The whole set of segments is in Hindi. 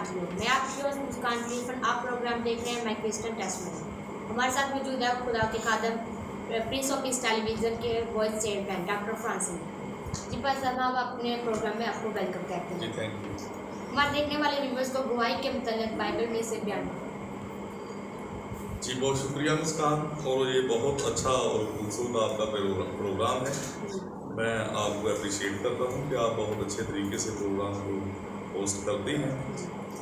आफ्टरनून। मैं आपकी होस्ट मुस्कान टेलीफोन। आप प्रोग्राम देख रहे हैं माय क्रिश्चियन टेस्टमनी। हमारे साथ मौजूद है खुदा के खादम प्रिंस ऑफ पीस टेलीविज़न के वॉइस चेयरमैन डॉक्टर फ्रांसिस जी। पर साहब आप अपने प्रोग्राम में आपको वेलकम कहते हैं। थैंक यू हमारे देखने वाले व्यूवर्स को गवाही के मुताबिक बाइबल में से बयान जी। बहुत शुक्रिया मुस्कान, और ये बहुत अच्छा और खूबसूरत आपका प्रोग्राम है। मैं आपको अप्रिशिएट करता हूँ कि आप बहुत अच्छे तरीके से प्रोग्राम को होस्ट करती हैं,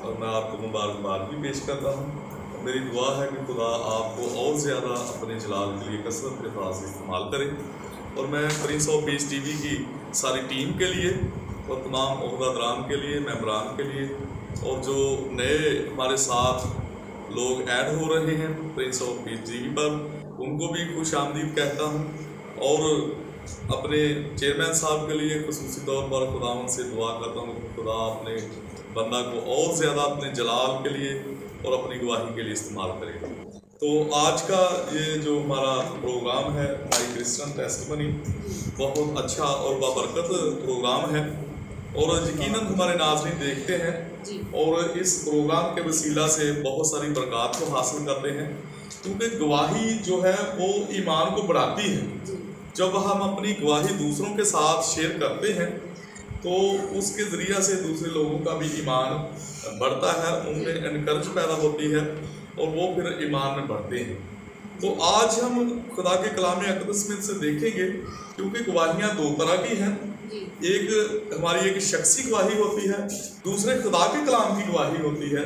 और मैं आपको मुबारकबाद भी पेश करता हूँ। मेरी दुआ है कि खुदा आपको और ज़्यादा अपने जलाल के लिए कसरत के अल्फाज इस्तेमाल करे। और मैं प्रिंस ऑफ पीस टीवी की सारी टीम के लिए और तमाम ओहदेदारान के लिए, मेंबरान के लिए, और जो नए हमारे साथ लोग ऐड हो रहे हैं प्रिंस ऑफ पीस टीवी पर, उनको भी खुश आमदीद कहता हूँ। और अपने चेयरमैन साहब के लिए खुसूसी तौर पर खुदावंद से दुआ करता हूँ कि खुदा अपने बंदा को और ज़्यादा अपने जलाल के लिए और अपनी गवाही के लिए इस्तेमाल करे। तो आज का ये जो हमारा प्रोग्राम है माय क्रिश्चियन टेस्टमनी, बहुत अच्छा और बाबरकत प्रोग्राम है, और यकीनन हमारे नाज़रीन देखते हैं और इस प्रोग्राम के वसीला से बहुत सारी बरकत को हासिल करते हैं, क्योंकि गवाही जो है वो ईमान को बढ़ाती है। जब हम अपनी गवाही दूसरों के साथ शेयर करते हैं तो उसके ज़रिए से दूसरे लोगों का भी ईमान बढ़ता है, उनमें एनकरेज पैदा होती है और वो फिर ईमान में बढ़ते हैं। तो आज हम खुदा के कलाम अक़दस में से देखेंगे, क्योंकि गवाहियाँ दो तरह की हैं। एक हमारी एक शख्सी गवाही होती है, दूसरे खुदा के कलाम की गवाही होती है।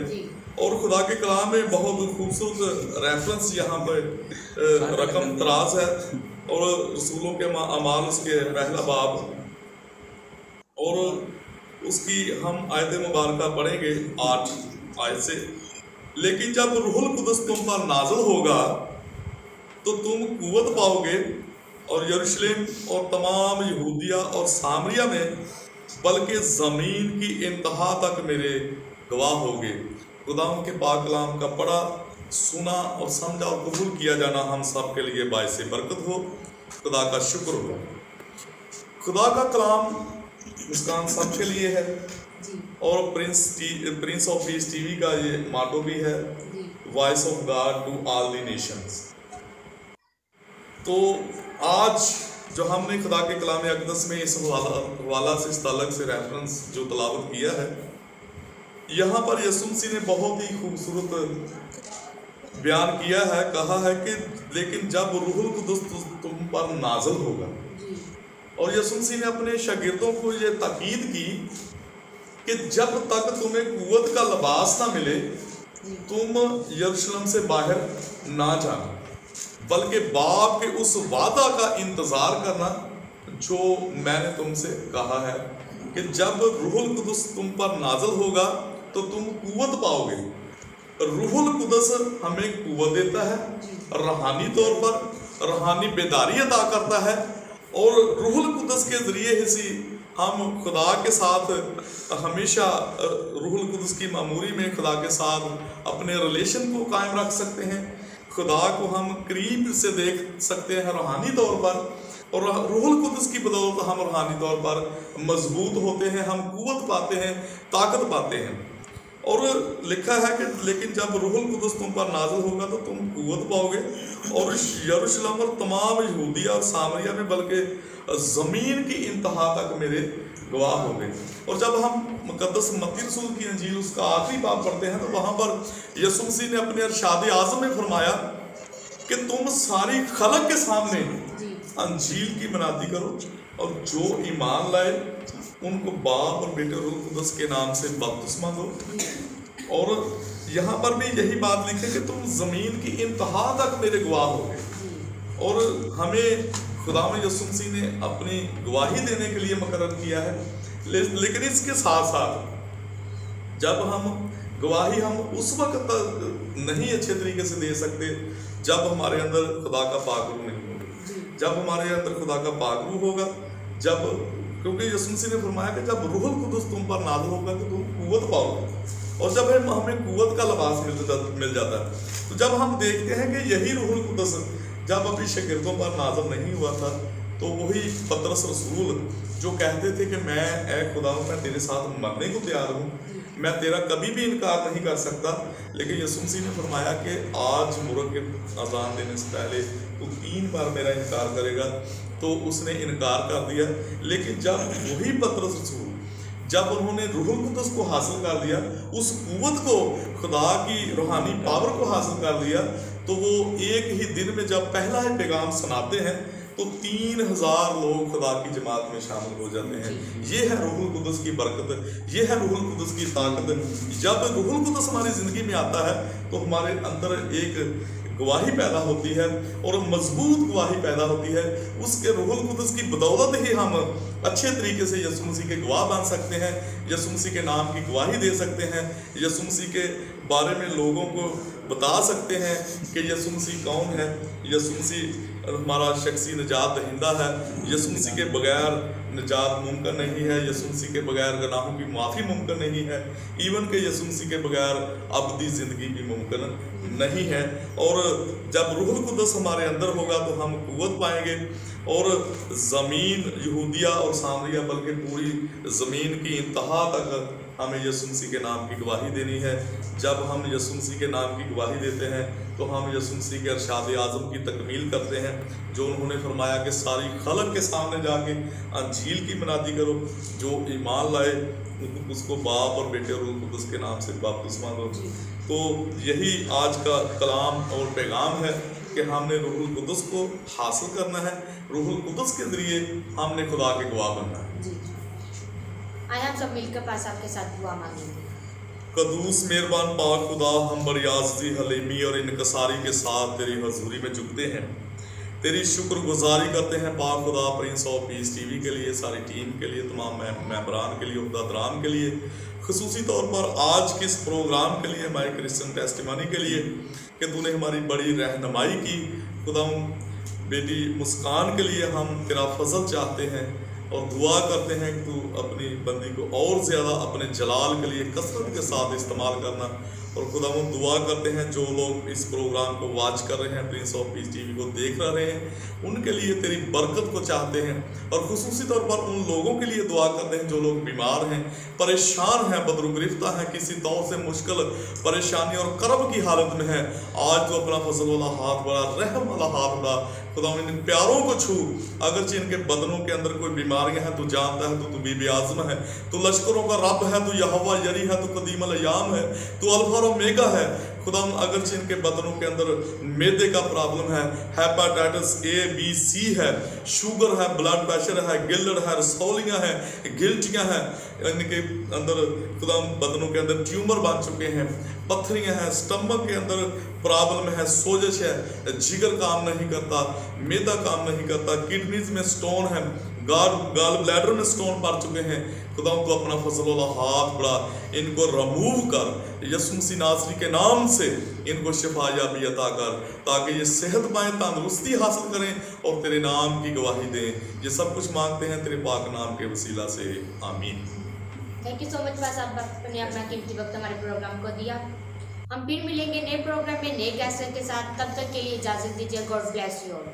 और खुदा के कलाम में बहुत खूबसूरत रेफरेंस यहाँ पर रकम तराज है, और रसूलों के अमाल उसके पहला बाब, और उसकी हम आयत मुबारक पढ़ेंगे 8 आयत से। लेकिन जब रूहुल कुदस तुम पर नाज़िल होगा तो तुम कुव्वत पाओगे, और यरूशलेम और तमाम यहूदिया और सामरिया में, बल्कि ज़मीन की इंतहा तक मेरे गवाह होगे। खुदावंद के पाक कलाम का पढ़ा, सुना और समझा और कबूल किया जाना हम सब के लिए बाइस बरकत हो। खुदा का शुक्र हो। खुदा का कलाम मुस्कान सब के लिए है, और प्रिंस ऑफ पीस टीवी का ये माटो भी है, voice of God to all the nations. तो आज जो हमने खुदा के कलाम अक़दस में इस हवाला से, इस ताल्लुक से रेफरेंस जो तलावत किया है, यहाँ पर यीशु मसीह ने बहुत ही खूबसूरत बयान किया है। कहा है कि लेकिन जब रूहुल कुदस तुम पर नाज़िल होगा, और यीशु मसीह ने अपने शागिर्दों को ये ताकीद की कि जब तक तुम्हें कुव्वत का लिबास ना मिले तुम यरूशलेम से बाहर ना जाना, बल्कि बाप के उस वादा का इंतज़ार करना जो मैंने तुमसे कहा है कि जब रूहुल कुदस तुम पर नाज़िल होगा तो तुम कुव्वत पाओगे। रूहुल कुदस हमें कुव्वत देता है, रूहानी तौर पर रूहानी बेदारी अता करता है, और रूहुल कुदस के ज़रिए ही हम खुदा के साथ हमेशा रूहुल कुदस की मामूरी में खुदा के साथ अपने रिलेशन को कायम रख सकते हैं। खुदा को हम करीब से देख सकते हैं रूहानी तौर पर, और रूहुल कुदस की बदौलत हम रूहानी तौर पर मजबूत होते हैं, हम कुव्वत पाते हैं, ताकत पाते हैं। और लिखा है कि लेकिन जब रूहुल कुदस तुम पर नाज़िल होगा तो तुम कुव्वत पाओगे, और यरूशलेम और तमाम यहूदिया और सामरिया में, बल्कि ज़मीन की इंतहा तक मेरे गवाह होंगे। और जब हम मुक़द्दस मत्ती रसूल की अंजील उसका आखिरी बाब पढ़ते हैं तो वहाँ पर यीशु मसीह ने अपने इरशाद आज़म में फरमाया कि तुम सारी खलक के सामने अंजील की मनादी करो, और जो ईमान लाए उनको बाप और बेटे रूह कुदस के नाम से बपतिस्मा दो। और यहाँ पर भी यही बात लिखी कि तुम ज़मीन की इंतहा तक मेरे गवाह होगे। और हमें खुदावंद यीशु मसीह ने अपनी गवाही देने के लिए मुकर्रर किया है, लेकिन इसके साथ साथ जब हम गवाही हम उस वक्त नहीं अच्छे तरीके से दे सकते जब हमारे अंदर खुदा का पाक रूह नहीं होगा। जब हमारे अंदर खुदा का पाक रूह होगा, जब, क्योंकि यीशु मसीह ने फरमाया कि जब रूहुल कुदस तुम पर नाज़िल होगा तो तुम कुव्वत पाओगे, और जब हमें कुव्वत का लिबास मिल जाता है। तो जब हम देखते हैं कि यही रूहुल कुदस जब अभी शागिर्दों पर नाज़िल नहीं हुआ था, तो वही पतरस रसूल जो कहते थे कि मैं ए खुदा मैं तेरे साथ मरने को तैयार हूँ, मैं तेरा कभी भी इनकार नहीं कर सकता। लेकिन यीशु मसीह ने फरमाया कि आज मुर्ग के अजान देने से पहले तू 3 बार मेरा इनकार करेगा। तो उसने इनकार कर दिया। लेकिन जब वही पतरस रसूल, जब उन्होंने रूहुल कुद्दस को हासिल कर लिया, उस कुव्वत को, खुदा की रूहानी पावर को हासिल कर लिया, तो वो एक ही दिन में जब पहला ही पैगाम सुनाते हैं तो 3000 लोग खुदा की जमात में शामिल हो जाते हैं। ये है रूहुल कुद्दस की बरकत, ये है रूहुल कुद्दस की ताकत। जब रूहुल कुद्दस हमारी ज़िंदगी में आता है तो हमारे अंदर एक गवाही पैदा होती है और मजबूत गवाही पैदा होती है। उसके रूहुल कुद्दस की बदौलत ही हम अच्छे तरीके से यीशु मसीह के गवाह बन सकते हैं, यीशु मसीह के नाम की गवाही दे सकते हैं, यीशु मसीह के बारे में लोगों को बता सकते हैं कि यीशु मसीह कौन है। यीशु मसीह हमारा शख्सी निजात दहिंदा है। यीशु मसीह के बगैर निजात मुमकिन नहीं है। यीशु मसीह के बगैर गुनाहों की माफ़ी मुमकिन नहीं है। इवन के यीशु मसीह के बगैर अबदी ज़िंदगी भी मुमकिन नहीं है। और जब रूहुल कुद्दस हमारे अंदर होगा तो हम कुव्वत पाएंगे और ज़मीन, यहूदिया और सामरिया, बल्कि पूरी ज़मीन की इंतहा तक हमें यीशु मसीह के नाम की गवाही देनी है। जब हम यीशु मसीह के नाम की गवाही देते हैं तो हम यीशु मसीह के इरशाद आज़म की तकमील करते हैं, जो उन्होंने फरमाया कि सारी खलक के सामने जाके अंजील की मुनादी करो, जो ईमान लाए उसको बाप और बेटे और रूह कुद्दस के नाम से बपतिस्मा दो। तो यही आज का कलाम और पैगाम है कि हमने रूहुल कुद्दस को हासिल करना है। रूहुल कुद्दस के ज़रिए हमने खुदा के गवाह बनना है। आइए हम सब मिलकर पास आपके साथ दुआ मांगेंगे। कदूस मेहरबान पाक खुदा, हम बरियाज़ती, हलीमी और इनकसारी के साथ तेरी हजूरी में झुकते हैं, तेरी शुक्रगुजारी करते हैं पाक खुदा, प्रिंस ऑफ पीस टीवी के लिए, सारी टीम के लिए, तमाम मेंबरान के लिए, उहदेदारान के लिए, खुसूसी तौर पर आज के इस प्रोग्राम के लिए, माय क्रिश्चियन टेस्टिमनी के लिए कि तूने हमारी बड़ी रहनुमाई की। खुदा बेटी मुस्कान के लिए हम तेरा फजल चाहते हैं और दुआ करते हैं कि तू अपनी बंदी को और ज़्यादा अपने जलाल के लिए कसरत के साथ इस्तेमाल करना। और खुदा हम दुआ करते हैं जो लोग इस प्रोग्राम को वॉच कर रहे हैं, प्रिंस ऑफ पीस टीवी को देख रहे हैं, उनके लिए तेरी बरकत को चाहते हैं। और खुसूसी तौर पर उन लोगों के लिए दुआ करते हैं जो लोग बीमार हैं, परेशान हैं, बदरुगरिफ्ता हैं, किसी तौर से मुश्किल परेशानी और कर्ब की हालत में है। आज तो अपना फजल वाला हाथ बड़ा, रहम वाला हाथ बड़ा, खुदा इन प्यारों को छू। अगरचे इनके बदनों के अंदर कोई बीमारियां हैं, तू जानता है, तू बीबी आज़म है, तू लश्करों का रब है, तू यहोवा यरी है, तू कदीम अल अय्याम है, तू अल्फा और ओमेगा है। खुदा अगरचे इनके बदनों के अंदर मैदे का प्रॉब्लम है, हेपाटाइटिस A-B-C है, शुगर है, ब्लड प्रेशर है, गिल्ड है, रसौलियाँ हैं, गिल्टियाँ हैं, इनके अंदर खुदा बदनों के अंदर ट्यूमर बन चुके हैं, पत्थरियाँ हैं, स्टमक के अंदर प्रॉब्लम है, सोजश है, जिगर काम नहीं करता, मैदा काम नहीं करता, किडनीज में स्टोन है, गाल ब्लैडर में स्टोन पड़ चुके हैं। खुदा तो अपना फजल वाला हाथ बढ़ा, इनको रिमूव कर, यीशु मसीह नासरी के नाम से इनको शिफायाबी अता कर, ताकि ये सेहत पाएँ, तंदुरुस्ती हासिल करें और तेरे नाम की गवाही दें। ये सब कुछ मांगते हैं तेरे पाक नाम के वसीला से, आमीन। थैंक यू सो मच पास, आपने अपना कीमती वक्त हमारे प्रोग्राम को दिया। हम फिर मिलेंगे नए प्रोग्राम में नए गेस्ट के साथ। तब तक के लिए इजाज़त दीजिए। God bless you all.